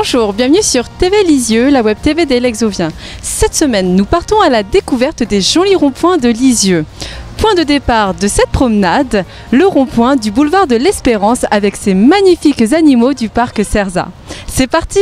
Bonjour, bienvenue sur TV Lisieux, la web TV des Lexoviens. Cette semaine, nous partons à la découverte des jolis ronds-points de Lisieux. Point de départ de cette promenade, le rond-point du boulevard de l'Espérance avec ses magnifiques animaux du parc Cerza. C'est parti!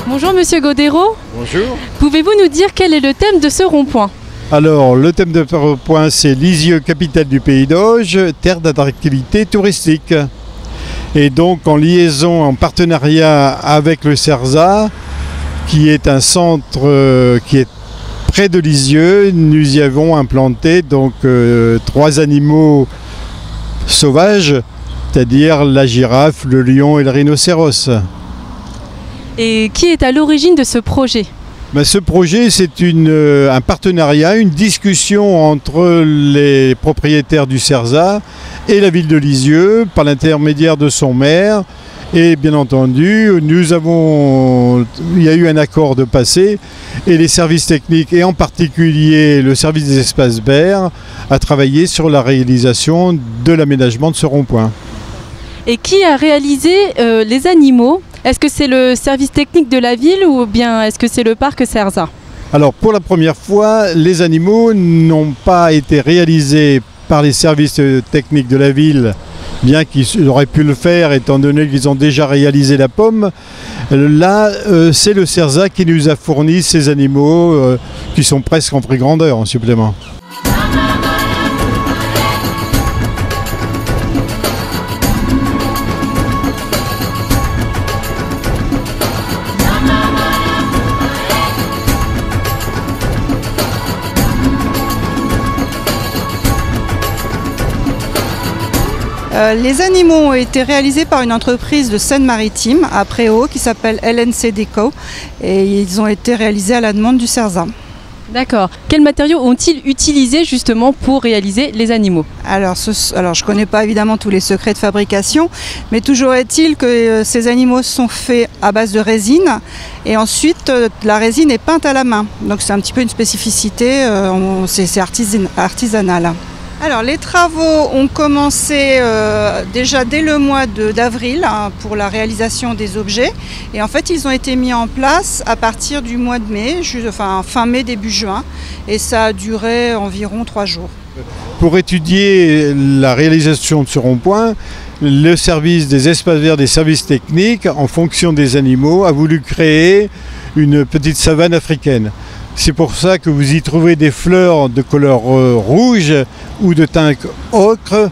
Bonjour Monsieur Godero. Bonjour. Pouvez-vous nous dire quel est le thème de ce rond-point? Alors, le thème de ce rond-point, c'est Lisieux, capitale du Pays d'Auge, terre d'attractivité touristique. Et donc, en liaison, en partenariat avec le Cerza, qui est un centre qui est près de Lisieux, nous y avons implanté donc 3 animaux sauvages, c'est-à-dire la girafe, le lion et le rhinocéros. Et qui est à l'origine de ce projet? Ce projet, c'est un partenariat, une discussion entre les propriétaires du Cerza et la ville de Lisieux par l'intermédiaire de son maire. Et bien entendu, il y a eu un accord de passé et les services techniques, et en particulier le service des espaces verts, a travaillé sur la réalisation de l'aménagement de ce rond-point. Et qui a réalisé les animaux? Est-ce que c'est le service technique de la ville ou bien est-ce que c'est le parc Cerza? Alors pour la première fois, les animaux n'ont pas été réalisés par les services techniques de la ville, bien qu'ils auraient pu le faire étant donné qu'ils ont déjà réalisé la pomme. Là, c'est le Cerza qui nous a fourni ces animaux qui sont presque en prix grandeur en supplément. Les animaux ont été réalisés par une entreprise de Seine-Maritime à Préau qui s'appelle LNC Déco et ils ont été réalisés à la demande du Cerza. D'accord. Quels matériaux ont-ils utilisé justement pour réaliser les animaux? Alors je ne connais pas évidemment tous les secrets de fabrication, mais toujours est-il que ces animaux sont faits à base de résine et ensuite la résine est peinte à la main. Donc c'est un petit peu une spécificité, c'est artisanal. Alors les travaux ont commencé déjà dès le mois d'avril pour la réalisation des objets et en fait ils ont été mis en place à partir du mois de mai, fin mai début juin, et ça a duré environ 3 jours. Pour étudier la réalisation de ce rond-point, le service des espaces verts des services techniques, en fonction des animaux, a voulu créer une petite savane africaine. C'est pour ça que vous y trouvez des fleurs de couleur rouge ou de teinte ocre.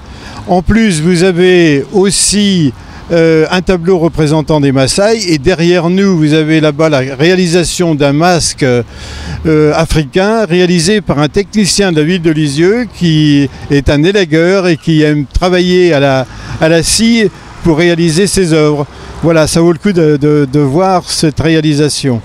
En plus, vous avez aussi un tableau représentant des Maasai. Et derrière nous, vous avez là-bas la réalisation d'un masque africain réalisé par un technicien de la ville de Lisieux qui est un élagueur et qui aime travailler à la scie pour réaliser ses œuvres. Voilà, ça vaut le coup de voir cette réalisation.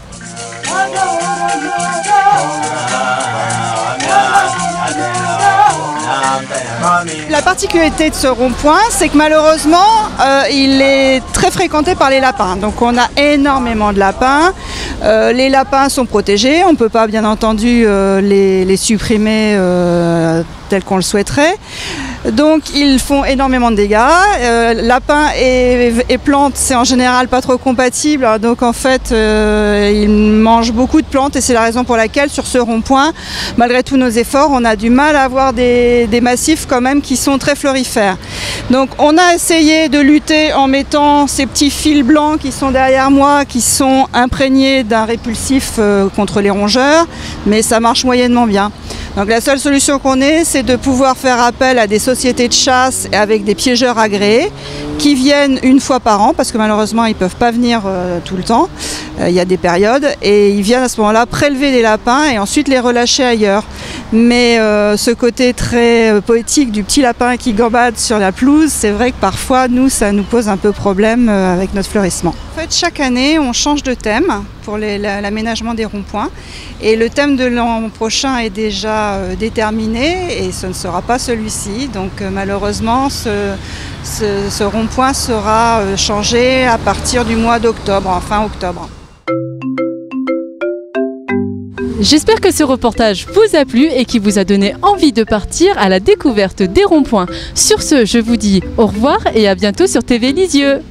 La particularité de ce rond-point, c'est que malheureusement, il est très fréquenté par les lapins. Donc on a énormément de lapins. Les lapins sont protégés. On ne peut pas, bien entendu, les supprimer tel qu'on le souhaiterait. Donc ils font énormément de dégâts. Lapins et plantes, c'est en général pas trop compatible. Donc en fait, ils mangent beaucoup de plantes et c'est la raison pour laquelle sur ce rond-point, malgré tous nos efforts, on a du mal à avoir des massifs quand même qui sont très florifères. Donc on a essayé de lutter en mettant ces petits fils blancs qui sont derrière moi, qui sont imprégnés d'un répulsif contre les rongeurs, mais ça marche moyennement bien. Donc la seule solution qu'on ait, c'est de pouvoir faire appel à des sociétés de chasse avec des piégeurs agréés qui viennent une fois par an, parce que malheureusement ils ne peuvent pas venir tout le temps, il y a des périodes, et ils viennent à ce moment-là prélever les lapins et ensuite les relâcher ailleurs. Mais ce côté très poétique du petit lapin qui gambade sur la pelouse, c'est vrai que parfois, nous, ça nous pose un peu problème avec notre fleurissement. En fait, chaque année, on change de thème pour l'aménagement des ronds-points. Et le thème de l'an prochain est déjà déterminé et ce ne sera pas celui-ci. Donc malheureusement, ce rond-point sera changé à partir du mois d'octobre, fin octobre. J'espère que ce reportage vous a plu et qu'il vous a donné envie de partir à la découverte des ronds-points. Sur ce, je vous dis au revoir et à bientôt sur TV Lisieux.